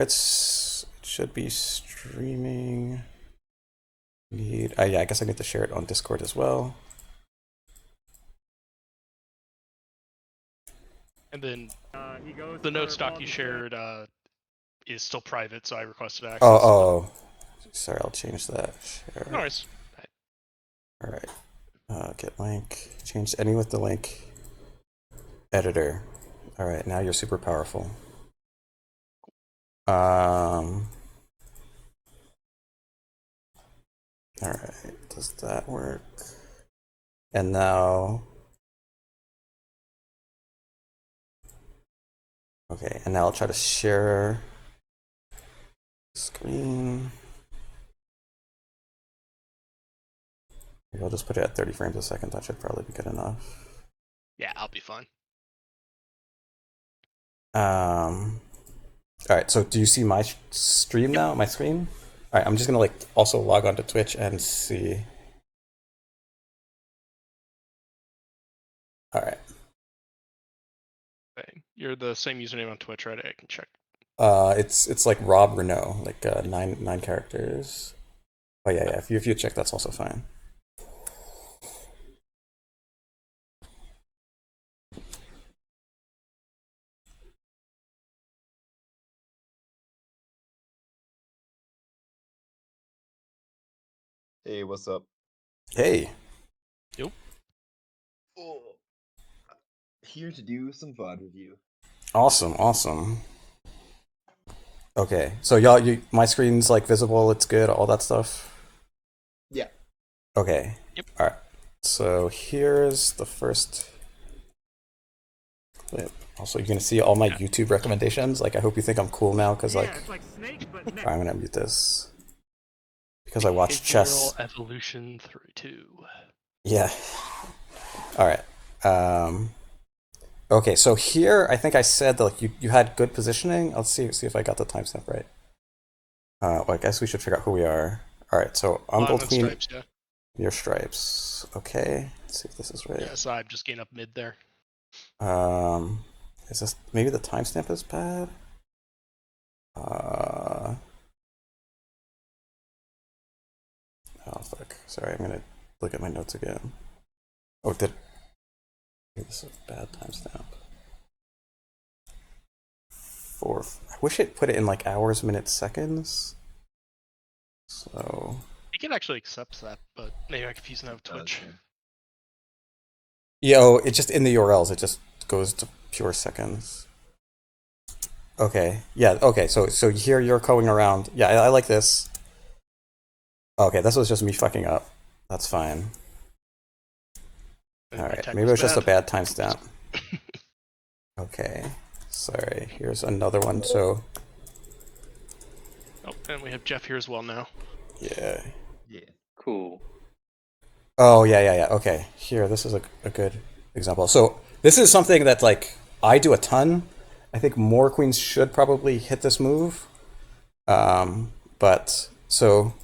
It should be streaming. Yeah, I guess I need to share it on Discord as well. And then the notes doc you shared is still private, so I requested access. Oh. Sorry, I'll change that. Share. No worries. All right. Get link. Change any with the link. Editor. All right, now you're super powerful. All right, does that work? And now, okay, and now I'll try to share screen. Maybe I'll just put it at 30 frames a second. That should probably be good enough. Yeah, I'll be fine. All right, so do you see my stream now, my screen? All right, I'm just gonna like also log on to Twitch and see. All right. Okay. You're the same username on Twitch, right? I can check. It's like Rob Renault, like nine characters. Oh yeah. If you check, that's also fine. Hey, what's up? Hey. Yep. Oh, here to do some VOD review. Awesome. Okay, so my screen's like visible. It's good. All that stuff. Yeah. Okay. Yep. All right. So here's the first clip. Also, you're gonna see all my YouTube recommendations. Like, I hope you think I'm cool now, because like I'm gonna mute this because I watch chess. Evolution through 2. Yeah. All right. Okay, so here I think I said that like you had good positioning. Let's see if I got the timestamp right. Well, I guess we should figure out who we are. All right, so I'm gold queen. Stripes, yeah. Your stripes. Okay, let's see if this is right. Yeah, so I'm just getting up mid there. Is this maybe the timestamp is bad? Oh fuck! Sorry, I'm gonna look at my notes again. Oh, this is a bad timestamp. I wish it put it in like hours, minutes, seconds. So It actually accepts that, but maybe I confuse that with Twitch. Yeah, it just in the URLs it just goes to pure seconds. Okay, yeah, okay, so here you're going around. Yeah, I like this. Okay, this was just me fucking up. That's fine. All right, maybe it was just a bad timestamp. Okay, sorry. Here's another one. So. Oh, and we have Jeff here as well now. Yeah. Yeah. Cool. Oh yeah. Okay, here. This is a good example. So this is something that like I do a ton. I think more queens should probably hit this move. But so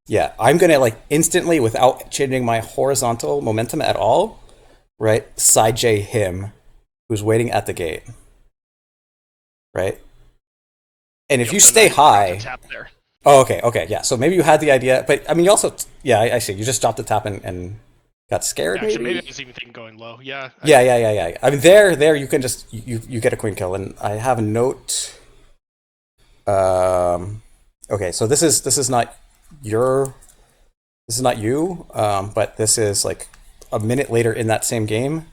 yeah, I'm gonna like instantly without changing my horizontal momentum at all, right? Side J him, who's waiting at the gate, right? And if you stay high, tap there. Oh, okay, yeah. So maybe you had the idea, but I mean, you also, yeah, I see. You just stopped the tap and got scared. Actually, maybe I was even thinking going low. Yeah. Yeah. I mean, there, you can just you get a queen kill, and I have a note. Okay, so this is not you, but this is like a minute later in that same game.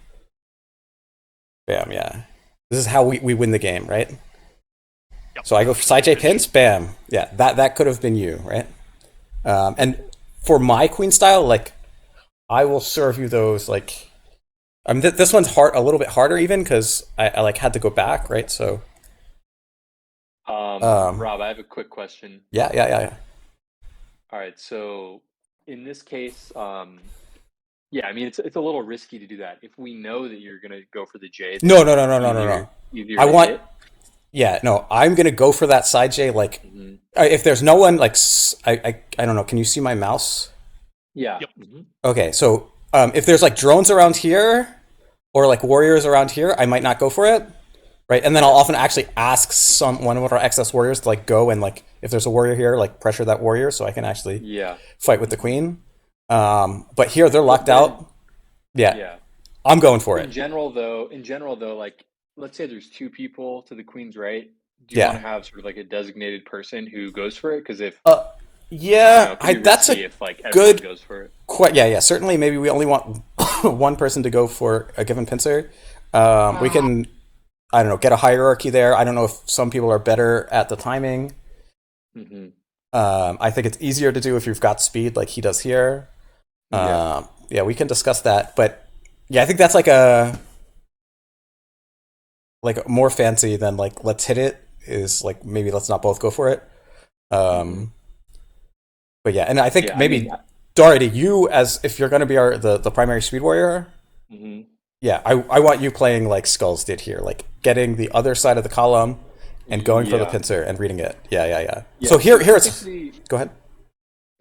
Bam, yeah. This is how we win the game, right? Yep. So I go for side J pins, bam. Yeah, that could have been you, right? And for my queen style, like I will serve you those like. I mean, this one's a little bit harder even because I like had to go back, right? So. Rob, I have a quick question. Yeah. All right, so in this case, yeah, I mean it's a little risky to do that. If we know that you're gonna go for the J. No. I want. Hit. Yeah, no, I'm gonna go for that side J. Like, if there's no one, like, I don't know. Can you see my mouse? Yeah. Yep. Okay, so if there's like drones around here, or like warriors around here, I might not go for it, right? And then I'll often actually ask one of our excess warriors to like go and like if there's a warrior here, like pressure that warrior so I can actually Yeah. fight with the queen. But here they're locked out. Yeah, Yeah. I'm going for it. In general, though, like let's say there's two people to the queen's right. Do you Yeah. want to have sort of like a designated person who goes for it? Because if Yeah, it could be that's risky a if like everyone good goes for it. yeah. Certainly, maybe we only want one person to go for a given pincer. We can, I don't know, get a hierarchy there. I don't know if some people are better at the timing. Mm-hmm. I think it's easier to do if you've got speed, like he does here. Yeah, we can discuss that, but yeah, I think that's like more fancy than like let's hit it is like maybe let's not both go for it. But yeah, and I think maybe Daugherty, you as if you're going to be the primary speed warrior. Mm-hmm. Yeah, I want you playing like Skulls did here, like getting the other side of the column and going for the pincer and reading it. Yeah. So here it's. Go ahead.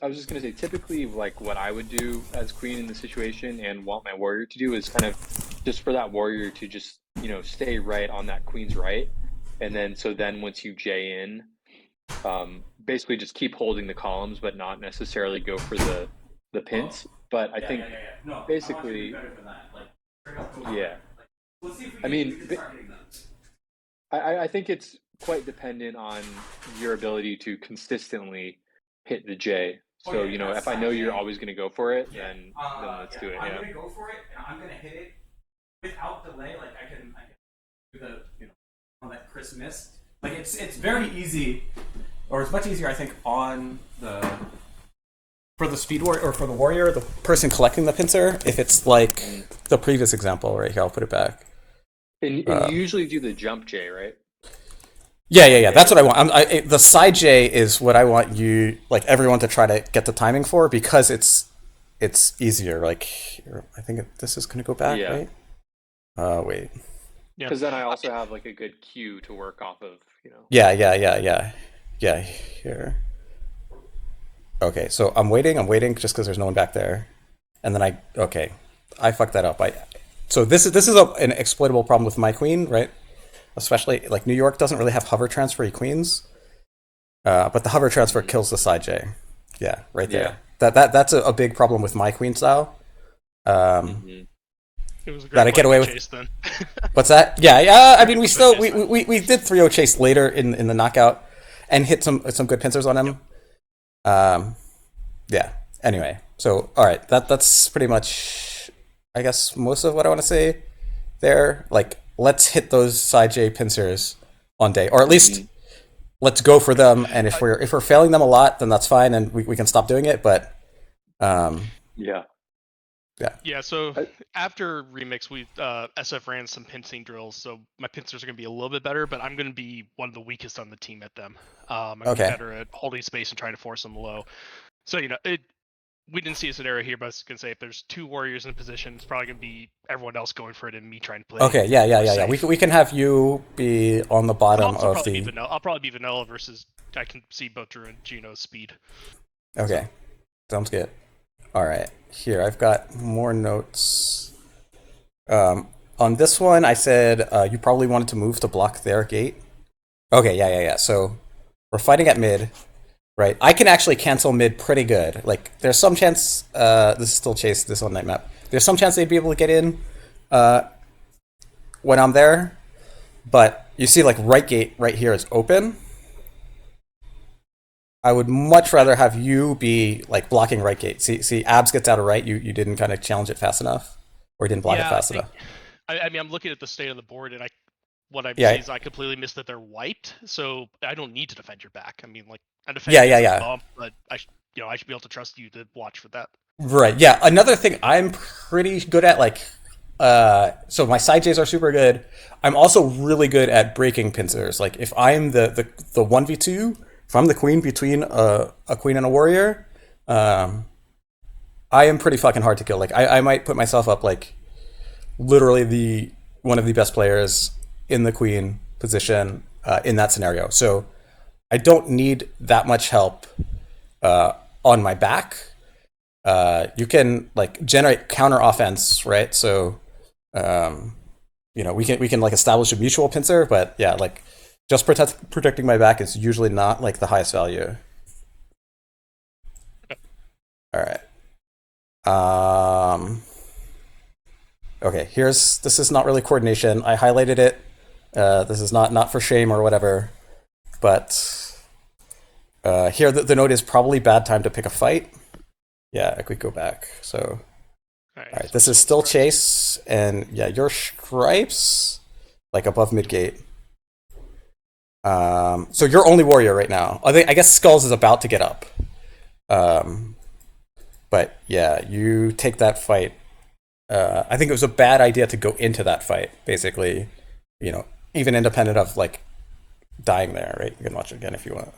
I was just gonna say, typically, like what I would do as queen in the situation and want my warrior to do is kind of just for that warrior to just stay right on that queen's right, and then once you J in, basically just keep holding the columns, but not necessarily go for the pins. But I think No, basically, yeah. I mean, I think it's quite dependent on your ability to consistently hit the J. So, if I know you're always going to go for it, then let's do it. I'm going to go for it, and I'm going to hit it without delay. Like, I can do the, on that Chris missed. Like, it's very easy, or it's much easier, I think, on for the speed warrior, or for the warrior, the person collecting the pincer, if it's like the previous example right here. I'll put it back. And you usually do the jump J, right? Yeah. That's what I want. The side J is what I want you, like everyone, to try to get the timing for because it's easier. Like, I think this is going to go back, right? Wait. Because then I also have like a good cue to work off of, Yeah. Here. Okay, so I'm waiting just because there's no one back there, and then I fucked that up. So this is an exploitable problem with my queen, right? Especially like New York doesn't really have hover transfer queens, but the hover transfer kills the side J. Yeah, right there. That's a big problem with my queen style. It was a great that I get away with. chase then. What's that? Yeah. I mean, we still we did 3-0 chase later in the knockout and hit some good pincers on him. Yeah. Anyway, so all right, that's pretty much, I guess, most of what I want to say there. Like, let's hit those side J pincers on day, or at least let's go for them. And if we're failing them a lot, then that's fine, and we can stop doing it. But Yeah, so after Remix, we SF ran some pincing drills, so my pincers are going to be a little bit better, but I'm going to be one of the weakest on the team at them. I'm better at holding space and trying to force them low. So, we didn't see a scenario here, but I was going to say if there's two warriors in position, it's probably going to be everyone else going for it and me trying to play. Okay, yeah. We can have you be on the bottom of the... I'll probably be vanilla versus I can see both Drew and Gino's speed. Okay, sounds good. All right, here, I've got more notes. On this one, I said you probably wanted to move to block their gate. Okay, yeah. So we're fighting at mid, right? I can actually cancel mid pretty good. Like, there's some chance, this is still chase, this on night map. There's some chance they'd be able to get in when I'm there. But you see, like, right gate right here is open. I would much rather have you be like blocking right gate. See, Abs gets out of right. You didn't kind of challenge it fast enough, or didn't block it fast enough. I mean, I'm looking at the state of the board, and what I see is I completely missed that they're wiped, so I don't need to defend your back. I mean, like, I defend bump, but I should be able to trust you to watch for that. Right. Yeah. Another thing I'm pretty good at, like, so my side J's are super good. I'm also really good at breaking pincers. Like, if I'm the 1v2. If I'm the queen between a queen and a warrior, I am pretty fucking hard to kill. Like, I might put myself up like literally one of the best players in the queen position in that scenario. So I don't need that much help on my back. You can like generate counter offense, right? So we can like establish a mutual pincer, but yeah, like just protecting my back is usually not like the highest value. All right. Okay, this is not really coordination. I highlighted it. This is not for shame or whatever, but here the note is probably bad time to pick a fight. Yeah, I could go back. So, all right, this is still chase, and yeah, your stripes like above midgate. So you're only warrior right now. I guess Skulls is about to get up. But yeah, you take that fight. I think it was a bad idea to go into that fight, basically, even independent of like dying there, right? You can watch it again if you want.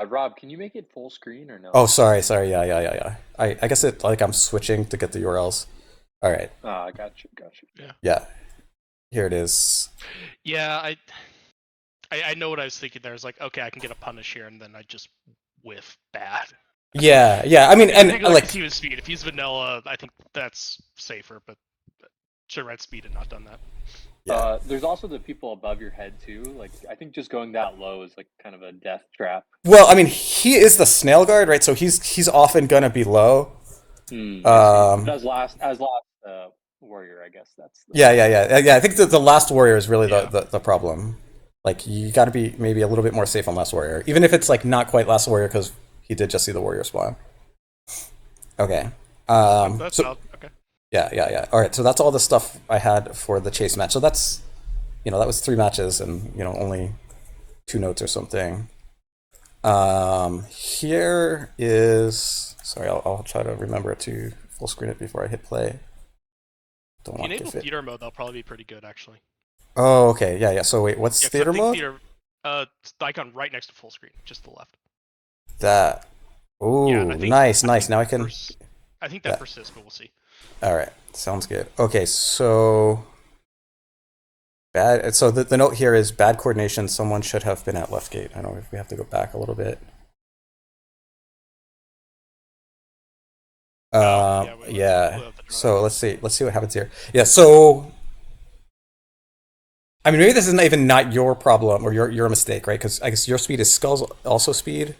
Rob, can you make it full screen or no? Oh, sorry. Yeah. I guess it like I'm switching to get the URLs. All right. Got you. Yeah. Here it is. Yeah, I know what I was thinking there. It's like, okay, I can get a punish here, and then I just whiff bad. Yeah. I mean, and like he was speed. If he's vanilla, I think that's safer. But should have read speed and not done that. Yeah. There's also the people above your head too. Like I think just going that low is like kind of a death trap. Well, I mean, he is the snail guard, right? So he's often gonna be low. As last warrior, I guess that's. Yeah. I think the last warrior is really the problem. Like you got to be maybe a little bit more safe on last warrior, even if it's like not quite last warrior because he did just see the warrior spawn. Okay. Okay. Yeah. All right. So that's all the stuff I had for the chase match. So that's, that was 3 matches and only 2 notes or something. Here is. Sorry, I'll try to remember to full screen it before I hit play. Don't want to enable theater mode. That'll probably be pretty good, actually. Oh, okay. Yeah. So wait, what's theater mode? The icon right next to full screen, just the left. That. Ooh, yeah, nice. Now I can. I think that persists, but we'll see. All right, sounds good. Okay, so bad. So the note here is bad coordination. Someone should have been at left gate. I don't know if we have to go back a little bit. Yeah. So let's see what happens here. Yeah. So. I mean, maybe this is even not your problem or your mistake, right? Because I guess your speed is Skulls also speed.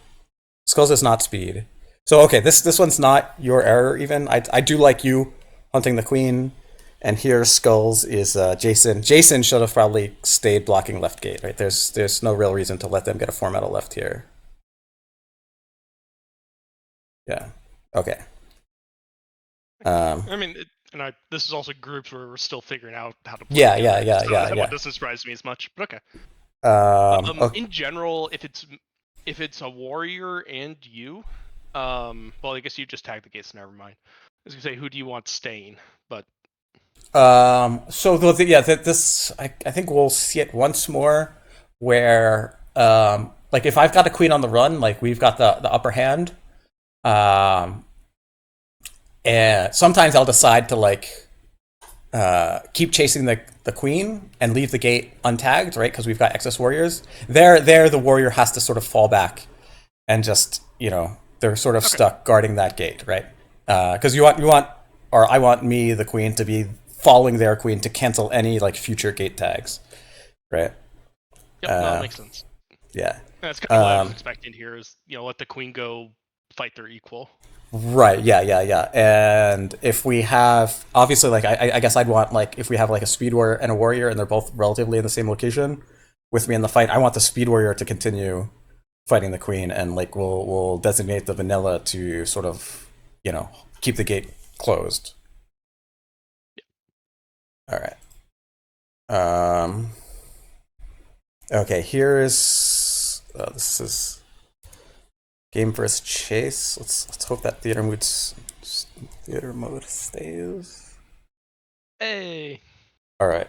Skulls is not speed. So okay, this one's not your error even. I do like you hunting the queen, and here Skulls is Jason. Jason should have probably stayed blocking left gate, right? There's no real reason to let them get a 4 metal left here. Yeah. Okay. I mean. This is also groups where we're still figuring out how to play. Yeah. That doesn't surprise me as much, but okay. Okay. In general, if it's a warrior and you, well, I guess you just tag the gates. Never mind. I was gonna say, who do you want staying? But so this I think we'll see it once more, where like if I've got a queen on the run, like we've got the upper hand. And sometimes I'll decide to like keep chasing the queen and leave the gate untagged, right? Because we've got excess warriors. There, the warrior has to sort of fall back and just they're sort of stuck guarding that gate, right? Because I want me, the queen, to be following their queen to cancel any like future gate tags, right? Yep, that makes sense. Yeah, that's kind of what I was expecting here. Is let the queen go fight their equal. Right, yeah. And if we have, obviously, like, I guess I'd want, like, if we have, like, a speed warrior and a warrior, and they're both relatively in the same location with me in the fight, I want the speed warrior to continue fighting the queen, and, like, we'll designate the vanilla to sort of, keep the gate closed. Yeah. All right. Okay, here is, this is... Game versus chase. Let's hope that theater mode stays. Hey. All right.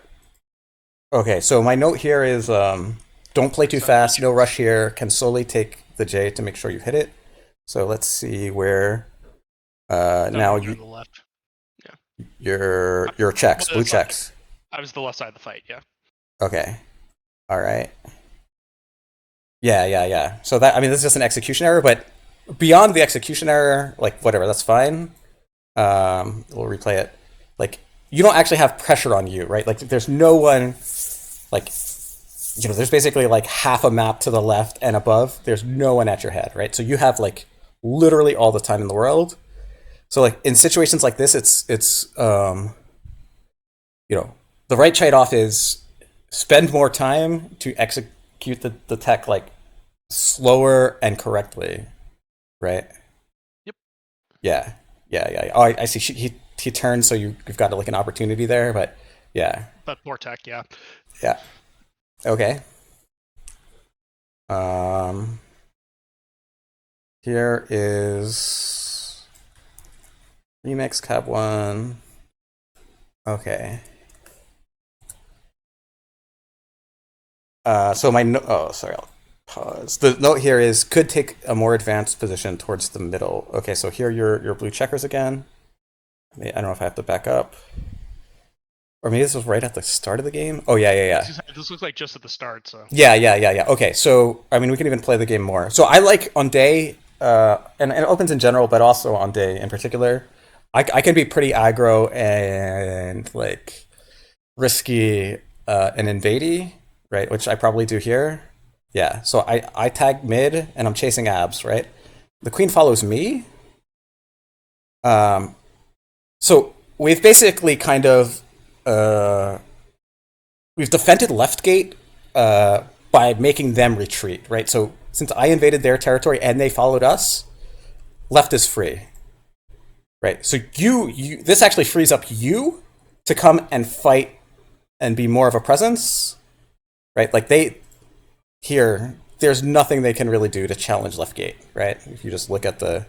Okay, so my note here is don't play too fast. No rush here. Can slowly take the J to make sure you hit it. So let's see where now you. The left. Yeah. Your checks, blue checks. I was the left side of the fight. Yeah. Okay. All right. Yeah. So this is just an execution error, but beyond the execution error, like whatever, that's fine. We'll replay it. Like you don't actually have pressure on you, right? Like there's no one, like, there's basically like half a map to the left and above. There's no one at your head, right? So you have like literally all the time in the world. So like in situations like this, it's the right trade-off is spend more time to execute the tech like slower and correctly, right? Yep. Yeah. Oh, I see. He turns, so you've got like an opportunity there, but yeah. But more tech, yeah. Yeah. Okay. Um. Here is remix cab 1. Okay. So my sorry, I'll pause. The note here is could take a more advanced position towards the middle. Okay, so here your blue checkers again. I don't know if I have to back up. Or maybe this was right at the start of the game. Oh yeah. This looks like just at the start, so. Yeah. Okay, so I mean we can even play the game more. So I like on day, and it opens in general, but also on day in particular. I can be pretty aggro and like risky and invadey, right? Which I probably do here. Yeah. So I tag mid and I'm chasing abs, right? The queen follows me. So we've basically kind of we've defended left gate by making them retreat, right? So since I invaded their territory and they followed us, left is free, right? So you this actually frees up you to come and fight and be more of a presence, right? Like there's nothing they can really do to challenge left gate, right? If you just look at the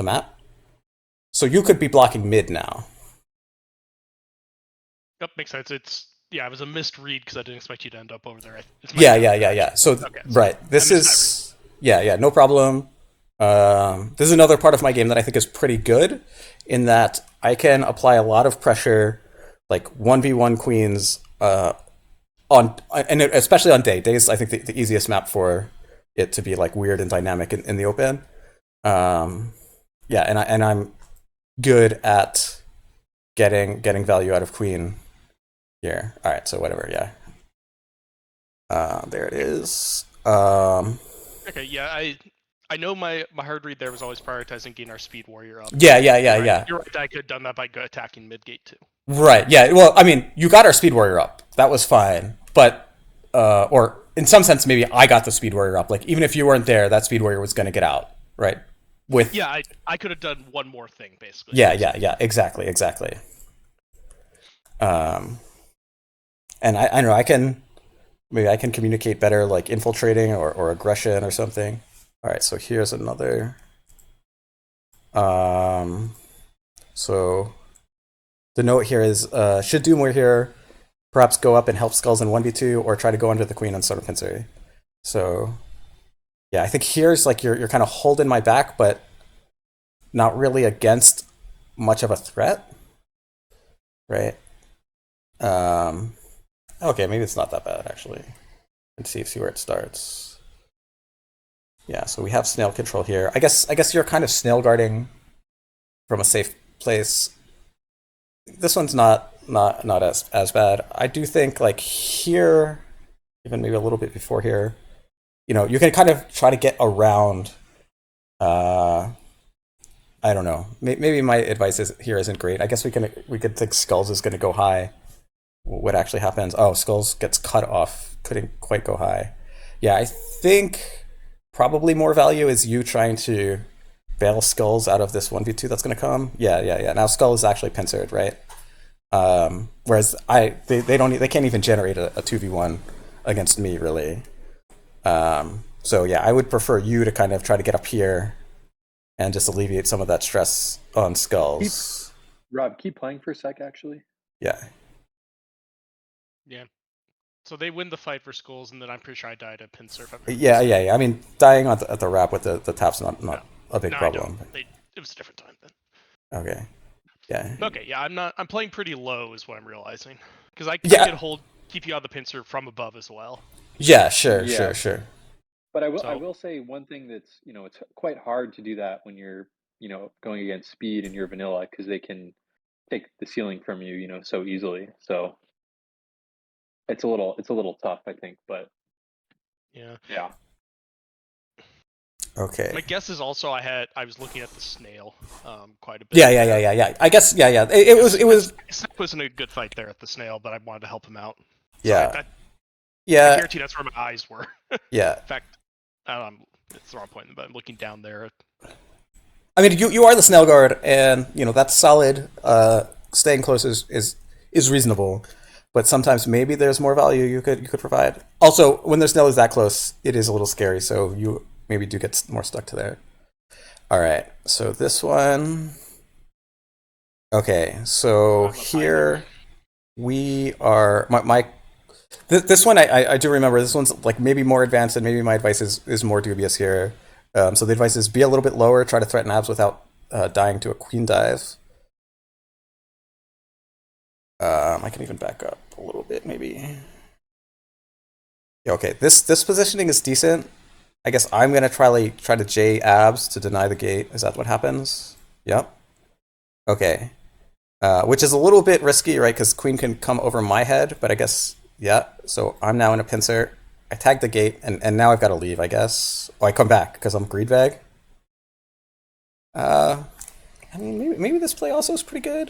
map. So you could be blocking mid now. Yep, makes sense. It was a missed read because I didn't expect you to end up over there. Yeah. So right, this is no problem. This is another part of my game that I think is pretty good, in that I can apply a lot of pressure, like 1v1 queens, on, and especially on day. Day is, I think, the easiest map for it to be like weird and dynamic in the open. And I'm good at getting value out of queen here. All right, so whatever, yeah. There it is. Okay, yeah, I know my hard read there was always prioritizing getting our speed warrior up. Yeah. You're right, I could have done that by attacking mid gate too. Right, yeah. Well, I mean, you got our speed warrior up. That was fine. But, or in some sense, maybe I got the speed warrior up. Like, even if you weren't there, that speed warrior was going to get out, right? I could have done one more thing, basically. Yeah, exactly. And I don't know, maybe I can communicate better, like infiltrating or aggression or something. All right, so here's another. So the note here is, should do more here, perhaps go up and help skulls in 1v2, or try to go under the queen and start a pincer. So yeah, I think here's like you're kind of holding my back, but not really against much of a threat, right? Okay, maybe it's not that bad actually. Let's see where it starts. Yeah, so we have snail control here. I guess you're kind of snail guarding from a safe place. This one's not as bad. I do think like here, even maybe a little bit before here, you can kind of try to get around. I don't know. Maybe my advice here isn't great. I guess we could think skulls is going to go high. What actually happens? Oh, skulls gets cut off. Couldn't quite go high. Yeah, I think probably more value is you trying to bail skulls out of this 1v2 that's going to come. Yeah. Now skull is actually pincered, right? Whereas they can't even generate a 2v1 against me really. So yeah, I would prefer you to kind of try to get up here and just alleviate some of that stress on skulls. Rob, keep playing for a sec, actually. Yeah. So they win the fight for skulls, and then I'm pretty sure I died at pincer. Yeah. I mean, dying at the wrap with the tap's not a big problem. It was a different time then. Okay. Yeah. Okay. Yeah, I'm playing pretty low, is what I'm realizing, because I can keep you out of the pincer from above as well. Yeah. Sure. But I will say one thing that's, it's quite hard to do that when you're, going against speed and you're vanilla, because they can take the ceiling from you, so easily. So it's a little tough, I think, but Yeah. yeah. Okay. My guess is also I was looking at the snail quite a bit. Yeah. I guess It was. Snake was in a good fight there at the snail, but I wanted to help him out. So Yeah. I Yeah. guarantee that's where my eyes were. Yeah. In fact, it's the wrong point, but I'm looking down there. I mean, you are the snail guard, and that's solid. Staying close is reasonable, but sometimes maybe there's more value you could provide. Also, when the snail is that close, it is a little scary, so you maybe do get more stuck to there. All right, so this one. Okay, so here we are. This one I do remember. This one's like maybe more advanced, and maybe my advice is more dubious here. So the advice is be a little bit lower, try to threaten abs without dying to a queen dive. I can even back up a little bit, maybe. Yeah, okay, this positioning is decent. I guess I'm gonna try to J abs to deny the gate. Is that what happens? Yep. Okay. Which is a little bit risky, right? Because queen can come over my head, but I guess, yeah. So I'm now in a pincer. I tag the gate, and now I've got to leave, I guess. Oh, I come back because I'm greed bag. I mean, maybe this play also is pretty good.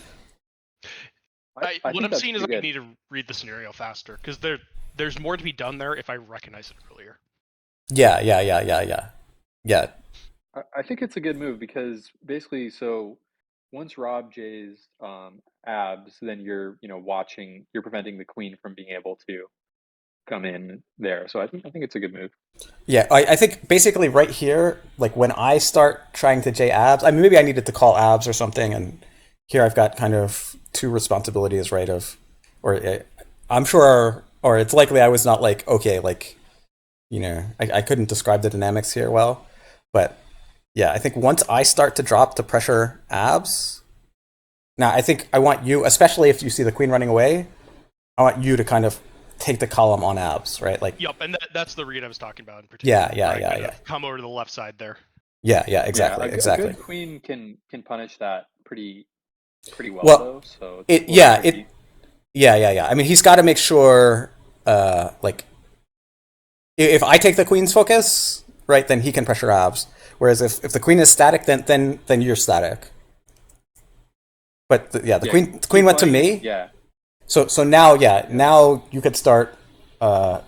What I'm seeing is I need to read the scenario faster because there's more to be done there if I recognize it earlier. Yeah. I think it's a good move because basically, so once Rob J's abs, then you're preventing the queen from being able to come in there. So I think it's a good move. Yeah, I think basically right here, like when I start trying to J abs, I mean maybe I needed to call abs or something, and here I've got kind of two responsibilities, right? I'm sure, or it's likely I was not like, okay, like, I couldn't describe the dynamics here well, but yeah, I think once I start to drop to pressure abs, now I think I want you, especially if you see the queen running away, I want you to kind of take the column on abs, right? Like, yep, and that's the read I was talking about in particular. Yeah. Come over to the left side there. Yeah, exactly. A good queen can punish that pretty well, though. So yeah. I mean, he's got to make sure, like, if I take the queen's focus, right, then he can pressure abs. Whereas if the queen is static, then you're static. But the queen went to me. Yeah. So now, now you could start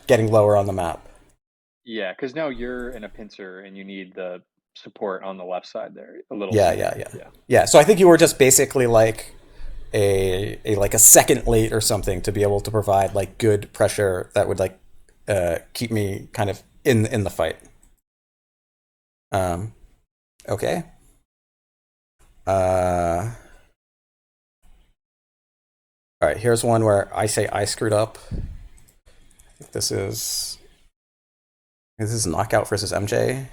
getting lower on the map. Yeah, because now you're in a pincer and you need the support on the left side there a little. Yeah. So I think you were just basically like a second late or something to be able to provide like good pressure that would like keep me kind of in the fight. Okay. All right, here's one where I say I screwed up. I think this is knockout versus MJ.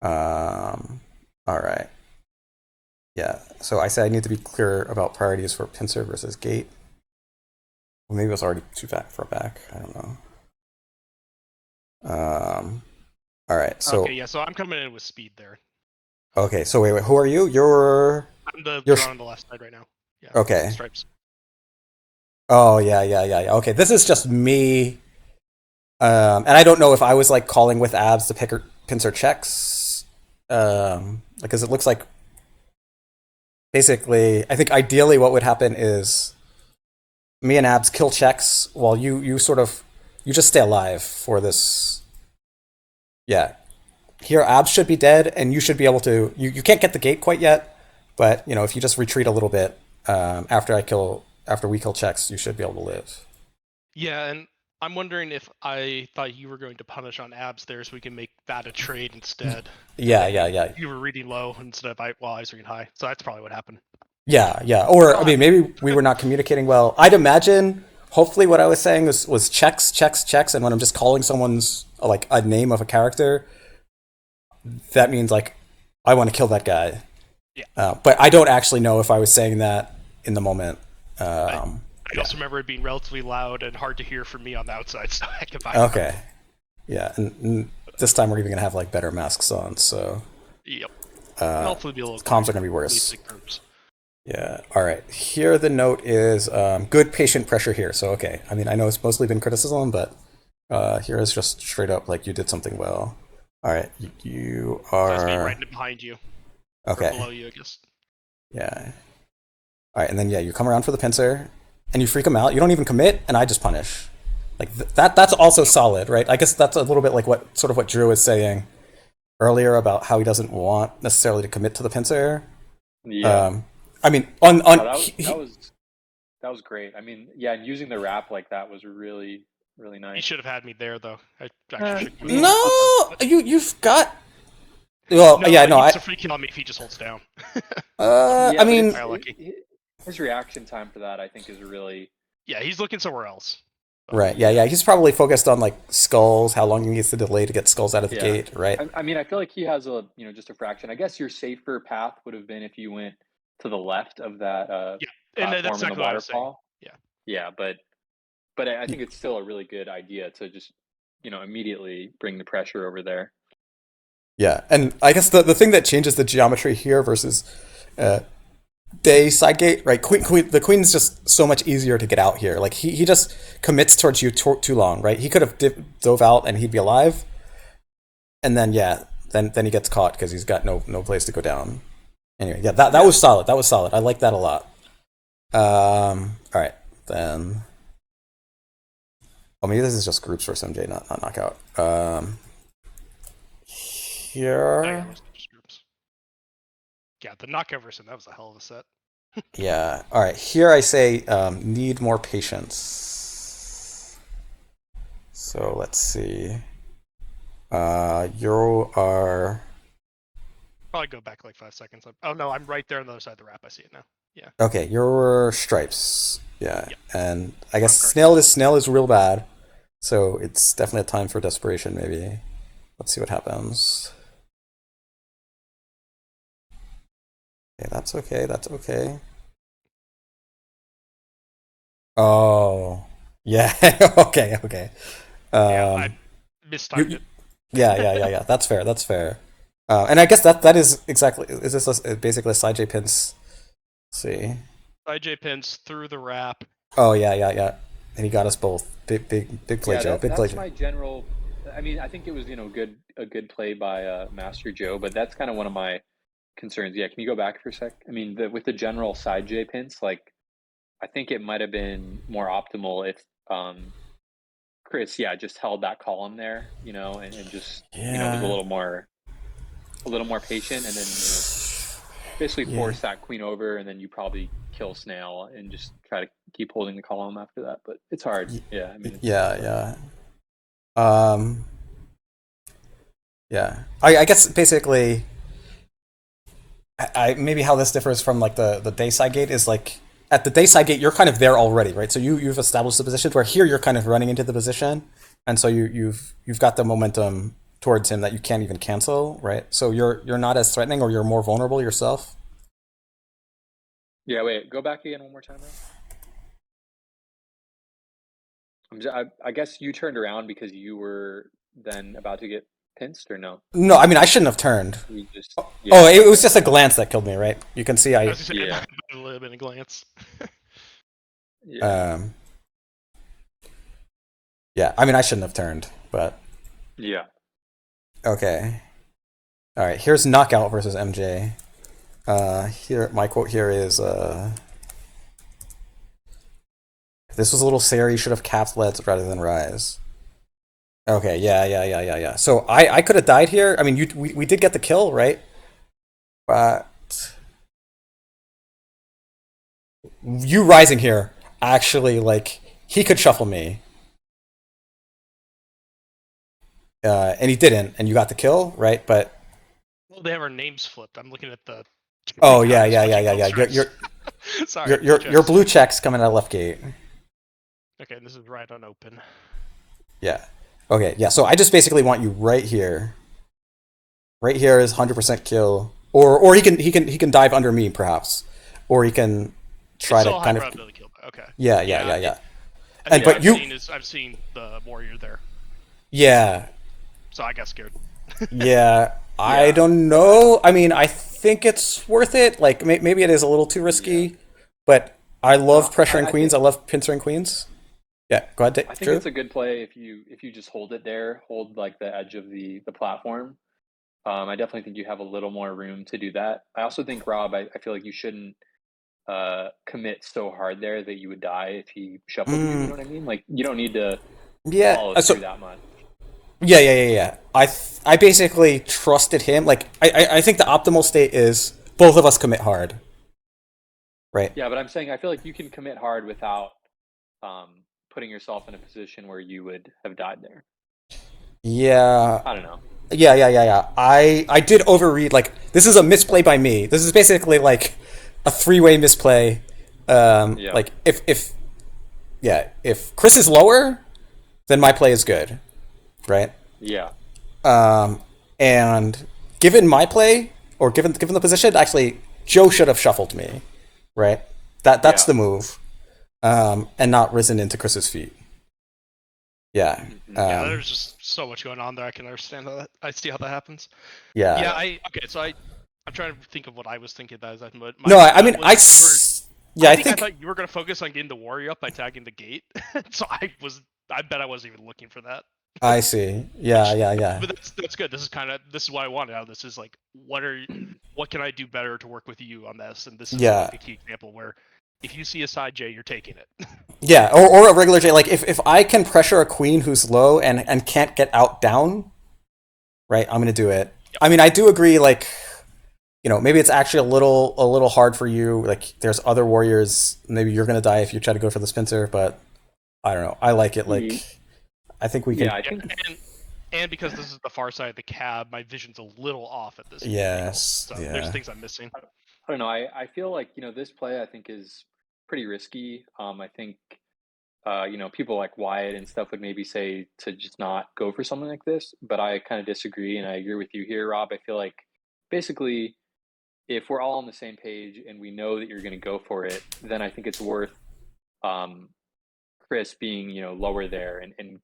All right. Yeah, so I say I need to be clear about priorities for pincer versus gate. Well, maybe it was already too far back. I don't know. All right, so okay, yeah, so I'm coming in with speed there. Okay, so wait, who are you? I'm the draw on the left side right now. Yeah. Okay. Stripes. Oh yeah. Okay, this is just me, and I don't know if I was like calling with abs to pincer checks, because it looks like basically I think ideally what would happen is me and abs kill checks while you just stay alive for this. Yeah. Here, abs should be dead, and you should be able to. You can't get the gate quite yet, but if you just retreat a little bit after we kill checks, you should be able to live. Yeah, and I'm wondering if I thought you were going to punish on abs there, so we can make that a trade instead. Yeah. You were reading low instead of while I was reading high, so that's probably what happened. Yeah. Or I mean, maybe we were not communicating well. I'd imagine. Hopefully, what I was saying was checks, and when I'm just calling someone's like a name of a character, that means like I want to kill that guy. Yeah. But I don't actually know if I was saying that in the moment. I also remember it being relatively loud and hard to hear from me on the outside, so I could find Okay. Yeah, and this time we're even gonna have like better masks on, so. Yep. Hopefully, be a little. Comms are gonna be worse. Yeah. All right. Here the note is good patient pressure here. So okay. I mean, I know it's mostly been criticism, but here is just straight up like you did something well. All right. You So that's me are right behind you. okay. Or below you, I guess. Yeah. All right, and then yeah, you come around for the pincer, and you freak him out. You don't even commit, and I just punish. Like that's also solid, right? I guess that's a little bit like what Drew was saying earlier about how he doesn't want necessarily to commit to the pincer. Yeah. I mean, on No, that was great. I mean, yeah, and using the wrap like that was really really You nice. should have had me there, though. I actually should no, you've got. Well, No, yeah, but no, he's a freaking on me if he just holds down. Yeah, I but mean, his reaction time for that, I think, is really Yeah, he's looking somewhere else. But right, yeah. He's probably focused on like skulls, how long he needs to delay to get skulls out of the yeah. gate, right? I mean, I feel like he has a just a fraction. I guess your safer path would have been if you went to the left of that yeah, and that's platform in the exactly what I was saying. waterfall. Yeah. Yeah, but I think it's still a really good idea to just immediately bring the pressure over there. Yeah, and I guess the thing that changes the geometry here versus Day side gate, right? The queen's just so much easier to get out here. Like he just commits towards you too long, right? He could have dove out and he'd be alive, and then yeah, then he gets caught because he's got no place to go down. Anyway, yeah, that was solid. That was solid. I like that a lot. All right, then. Oh, maybe this is just groups versus MJ, not knockout. Here. Yeah, the knockout version, that was a hell of a set. Yeah. All right. Here I say need more patience. So let's see. You are. Probably go back like 5 seconds. Oh no, I'm right there on the other side of the wrap. I see it now. Yeah. Okay, you're stripes. Yeah. Yep. And I guess Okay. snail is real bad. So it's definitely a time for desperation. Maybe. Let's see what happens. Okay, that's okay. That's okay. Oh, yeah. Okay. Yeah, I mistimed it. Yeah. That's fair. That's fair. And I guess that is exactly. Is this basically a side J pins? Let's see. IJ pins through the wrap. Oh yeah. And he got us both. Big play, Yeah, Joe. Big play, that's Joe. my general. I mean, I think it was a good play by Master Joe, but that's kind of one of my concerns. Yeah, can you go back for a sec? I mean, with the general side J pins, like I think it might have been more optimal if Chris, just held that column there, and just was a little more patient, and then basically force that queen over, and then you probably kill Snail and just try to keep holding the column after that. But it's hard. Yeah, I mean, Yeah. Yeah. I guess basically, I maybe how this differs from like the day side gate is like at the day side gate you're kind of there already, right? So you've established the position where here you're kind of running into the position, and so you've got the momentum towards him that you can't even cancel, right? So you're not as threatening or you're more vulnerable yourself. Yeah, wait, go back again one more time. I guess you turned around because you were then about to get pinched, or no? No, I mean I shouldn't have turned. You just Oh, it was just a glance that killed me, right? You can see I was just saying, yeah. a little bit of a glance. Yeah. Yeah, I mean I shouldn't have turned, but Yeah. okay. All right, here's knockout versus MJ. Here my quote here is this was a little Sari, should have capped Leds rather than Rise. Okay, yeah. So I could have died here. I mean, we did get the kill, right? But you rising here, actually, like, he could shuffle me. And he didn't, and you got the kill, right? But Well, they have our names flipped. I'm looking at the. oh yeah. Sorry. Your blue check's coming out of left gate. Okay, this is right on open. Yeah. Okay. Yeah. So I just basically want you right here. Right here is 100% kill, or he can dive under me perhaps, or he can try to kind of. Kill, okay. Yeah. And but I've seen the warrior there. Yeah. So I got scared. Yeah. I don't know. I mean, I think it's worth it. Like maybe it is a little too risky, but I love pressuring queens. I love pincering queens. Yeah, go ahead. I think it's a good play if you just hold it there, hold like the edge of the platform. I definitely think you have a little more room to do that. I also think, Rob, I feel like you shouldn't commit so hard there that you would die if he shuffled you. You know what I mean? Like you don't need to follow through that much. Yeah. I basically trusted him. Like I think the optimal state is both of us commit hard. Right. Yeah, but I'm saying I feel like you can commit hard without putting yourself in a position where you would have died there. Yeah. I don't know. Yeah. I did overread. Like this is a misplay by me. This is basically like a three-way misplay. Like if Chris is lower, then my play is good, right? Yeah. And given my play, or given the position, actually Joe should have shuffled me, right? That's the move, and not risen into Chris's feet. Yeah. Yeah, there's just so much going on there. I can understand that. I see how that happens. Yeah. Yeah. So I'm trying to think of what I was thinking that is. But I thought you were going to focus on getting the warrior up by tagging the gate. So I bet I wasn't even looking for that. I see. Yeah. But that's good. This is what I wanted out of this. Is like, what can I do better to work with you on this? And this is like a key example where if you see a side J, you're taking it. Yeah, or a regular J. Like if I can pressure a queen who's low and can't get out down, right? I'm gonna do it. Yep. I mean, I do agree. Like, maybe it's actually a little hard for you. Like, there's other warriors. Maybe you're gonna die if you try to go for the Spencer, but I don't know. I like it. Like, I think we can. Yeah, I think. And because this is the far side of the cab, my vision's a little off at this point. Yes. So there's things I'm missing. I don't know. I feel like this play I think is pretty risky. I think people like Wyatt and stuff would maybe say to just not go for something like this, but I kind of disagree, and I agree with you here, Rob. I feel like basically if we're all on the same page and we know that you're going to go for it, then I think it's worth Chris being lower there and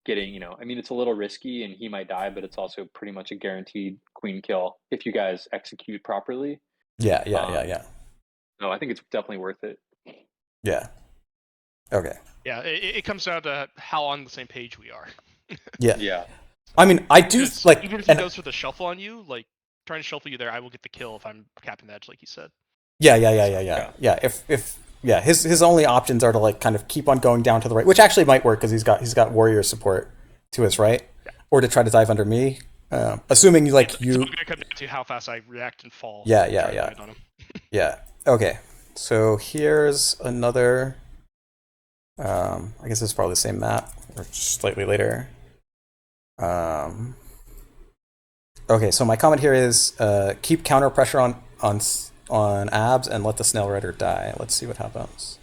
getting I mean, it's a little risky and he might die, but it's also pretty much a guaranteed queen kill if you guys execute properly. Yeah. No, I think it's definitely worth it. Yeah. Okay. Yeah, it comes down to how on the same page we are. Yeah. I mean, I do like even if he goes for the shuffle on you, like trying to shuffle you there, I will get the kill if I'm capping the edge, like he said. Yeah. If his only options are to like kind of keep on going down to the right, which actually might work because he's got warrior support to his right, or to try to dive under me. Assuming you. So I'm gonna come down to how fast I react and fall. Yeah. Okay. So here's another. I guess it's probably the same map, or slightly later. Okay, so my comment here is keep counter pressure on abs and let the snail rider die. Let's see what happens.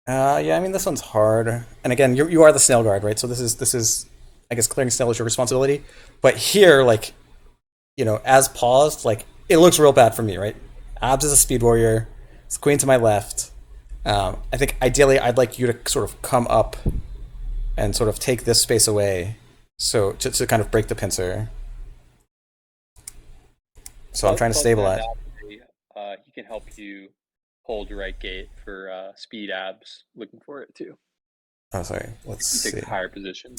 Yeah, I mean this one's hard. And again, you are the snail guard, right? So this is I guess clearing snail is your responsibility. But here, like, as paused, like it looks real bad for me, right? Abs is a speed warrior. It's queen to my left. I think ideally I'd like you to sort of come up and sort of take this space away, so to kind of break the pincer. So I'm trying to stabilize. He can help you hold your right gate for speed abs. Looking for it too. Oh, sorry. Let's see. Take a higher position.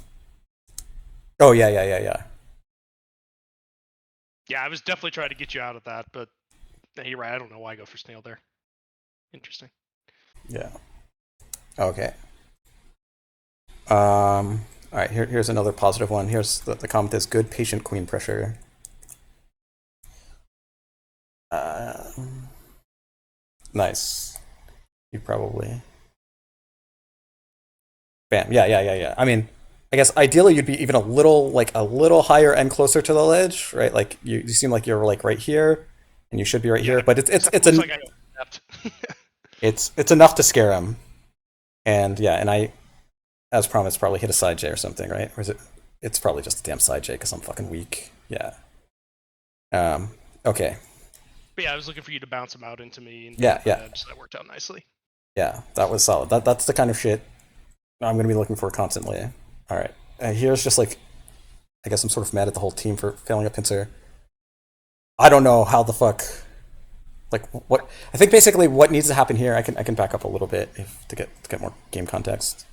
Oh yeah. Yeah, I was definitely trying to get you out of that, but you're right. I don't know why I go for snail there. Interesting. Yeah. Okay. All right. Here's another positive one. Here's the comment is good patient queen pressure. Nice. You probably. Bam. Yeah. I mean, I guess ideally you'd be even a little higher and closer to the ledge, right? Like you seem like you're like right here, and you should be right here. But it's enough to scare him. And I, as promised, probably hit a side J or something, right? Or is it? It's probably just a damn side J because I'm fucking weak. Yeah. Okay. But yeah, I was looking for you to bounce him out into me. And yeah. So that worked out nicely. Yeah, that was solid. That's the kind of shit I'm going to be looking for constantly. All right. Here's just like I guess I'm sort of mad at the whole team for failing a pincer. I don't know how the fuck. Like what? I think basically what needs to happen here. I can back up a little bit to get more game context.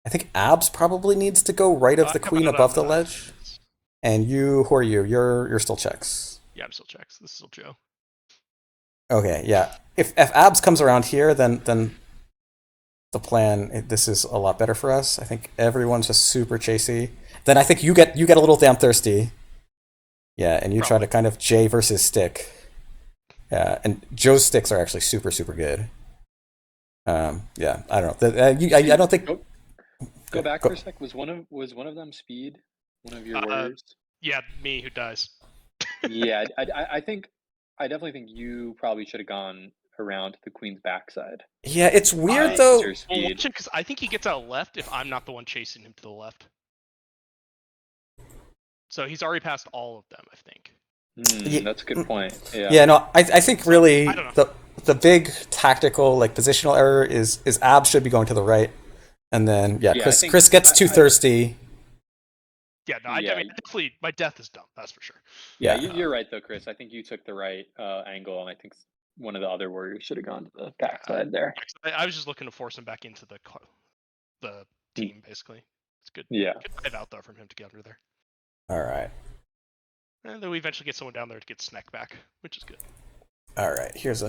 I think Abs probably needs to go right of the queen above the ledge. And you, who are you? You're still checks. Yeah, I'm still checks. This is still Joe. Okay, yeah. If Abs comes around here, then the plan, this is a lot better for us. I think everyone's just super chasey. Then I think you get a little damn thirsty. Yeah, and you try to kind of J versus stick. Yeah, and Joe's sticks are actually super, super good. Yeah, I don't know. I don't think. Go back for a sec. Was one of them speed? One of your warriors? Yeah, me who dies. Yeah, I definitely think you probably should have gone around to the queen's backside. Yeah, it's weird though. Because I think he gets out left if I'm not the one chasing him to the left. So he's already passed all of them, I think. That's a good point. Yeah. Yeah, no, I think really the big tactical like positional error is Abs should be going to the right, and then Chris gets too thirsty. Yeah, no, I mean definitely my death is dumb. That's for sure. Yeah, you're right though, Chris. I think you took the right angle, and I think one of the other warriors should have gone to the backside there. I was just looking to force him back into the team, basically. It's good. Yeah, good dive out though from him to get under there. All right. And then we eventually get someone down there to get Snack back, which is good. All right, here's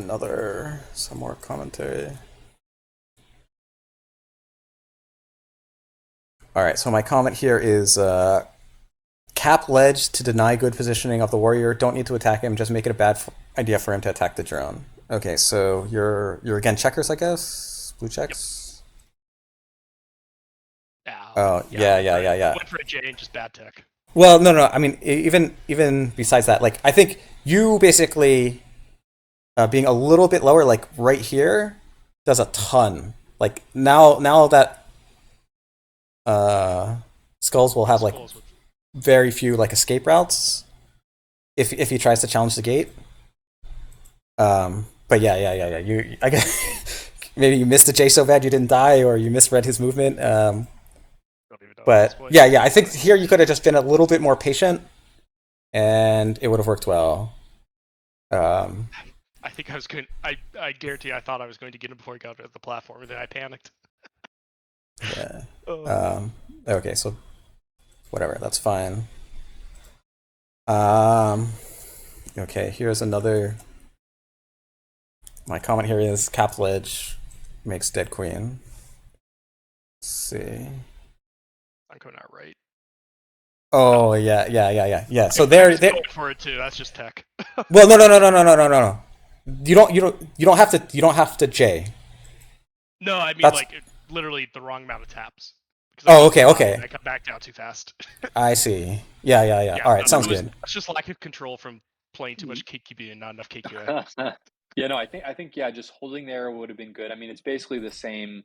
some more commentary. All right, so my comment here is cap ledge to deny good positioning of the warrior. Don't need to attack him, just make it a bad idea for him to attack the drone. Okay, so you're again checkers, I guess? Blue checks? Yep. Oh, yeah. Went for a J and just bad tech. Well, no. I mean, even besides that, like I think you basically being a little bit lower, like right here, does a ton. Like now that Skulls will have like very few like escape routes if he tries to challenge the gate. But yeah. I guess maybe you missed the J so bad you didn't die, or you misread his movement. But yeah, I think here you could have just been a little bit more patient, and it would have worked well. I think I was going. I guarantee I thought I was going to get him before he got to the platform, and then I panicked. Yeah. Okay, so whatever, that's fine. Okay, here's another. My comment here is cap ledge makes dead queen. Let's see. I'm going out right. Oh yeah. So they're going for it too. That's just tech. Well, no. You don't have to J. No, I mean like literally the wrong amount of taps. Oh, okay. I come back down too fast. I see. Yeah. All right, sounds good. It's just lack of control from playing too much KQB and not enough KQA. Yeah, no, I think just holding there would have been good. I mean, it's basically the same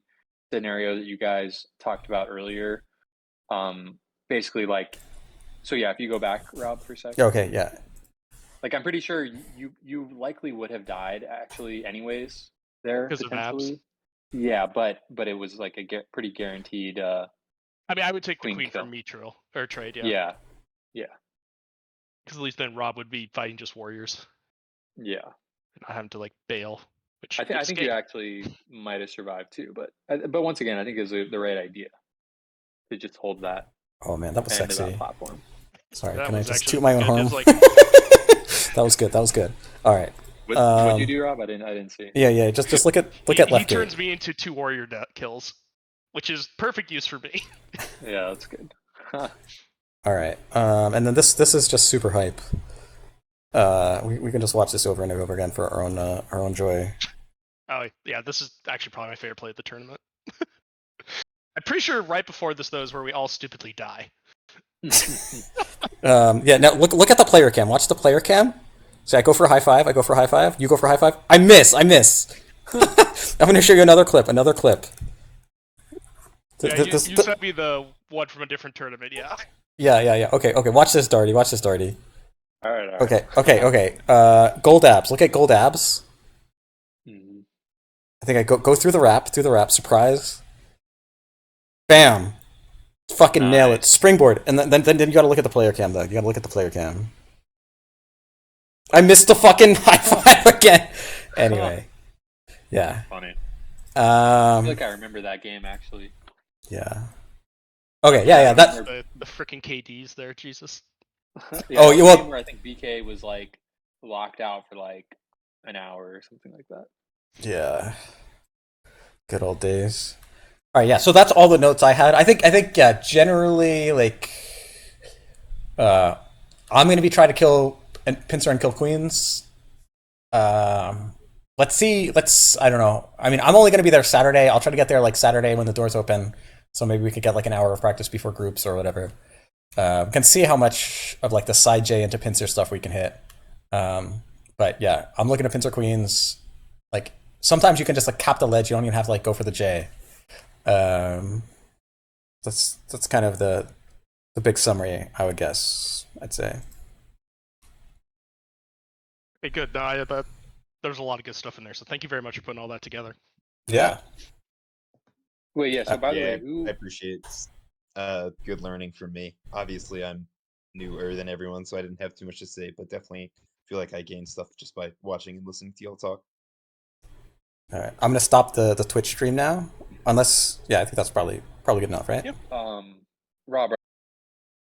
scenario that you guys talked about earlier. Basically, like, so yeah, if you go back, Rob, for a second. Okay, yeah. Like, I'm pretty sure you likely would have died actually, anyways. There because of Abs. Yeah, but it was like a pretty guaranteed. I mean, I would take the queen from Mitral or trade. Yeah. Because at least then Rob would be fighting just warriors. Yeah. Not having to like bail. Which I think you actually might have survived too, but once again, I think it was the right idea to just hold that. Oh man, that was sexy. That platform. Sorry, can I just toot my own horn? Like... That was good. All right. What'd you do, Rob? I didn't see. Yeah. Just look at left. He turns me into 2 warrior kills, which is perfect use for me. Yeah, that's good. All right. And then this is just super hype. We can just watch this over and over again for our own joy. Oh yeah, this is actually probably my favorite play of the tournament. I'm pretty sure right before this though is where we all stupidly die. Yeah. Now look at the player cam. Watch the player cam. So I go for a high five. You go for a high five. I miss. I'm going to show you another clip. Yeah, you sent me the one from a different tournament. Yeah. Yeah. Okay. Watch this, Daugherty. All right. Okay. Gold abs. Look at gold abs. Mm-hmm. I think I go through the wrap. Surprise. Bam. Fucking nail it. Springboard. And then you gotta look at the player cam, though. You gotta look at the player cam. I missed the fucking high five again. Anyway. Yeah. Funny. I feel like I remember that game, actually. Yeah. Okay, yeah. The freaking KDs there, Jesus. Yeah, well, where I think BK was like locked out for like an hour or something like that. Yeah. Good old days. All right, yeah. So that's all the notes I had. I think yeah. Generally, like, I'm gonna be trying to kill pincer and kill queens. Let's see. I don't know. I mean, I'm only gonna be there Saturday. I'll try to get there like Saturday when the doors open. So maybe we could get like an hour of practice before groups or whatever. Can see how much of like the side J into pincer stuff we can hit. But yeah, I'm looking at pincer queens. Like sometimes you can just like cap the ledge. You don't even have to like go for the J. That's kind of the big summary, I would guess. I'd say. Hey, good. No, there's a lot of good stuff in there. So thank you very much for putting all that together. Yeah. Wait, yeah. So by the way, I appreciate good learning from me. Obviously, I'm newer than everyone, so I didn't have too much to say, but definitely feel like I gained stuff just by watching and listening to y'all talk. All right, I'm gonna stop the Twitch stream now. Unless, yeah, I think that's probably good enough, right? Yep. Rob,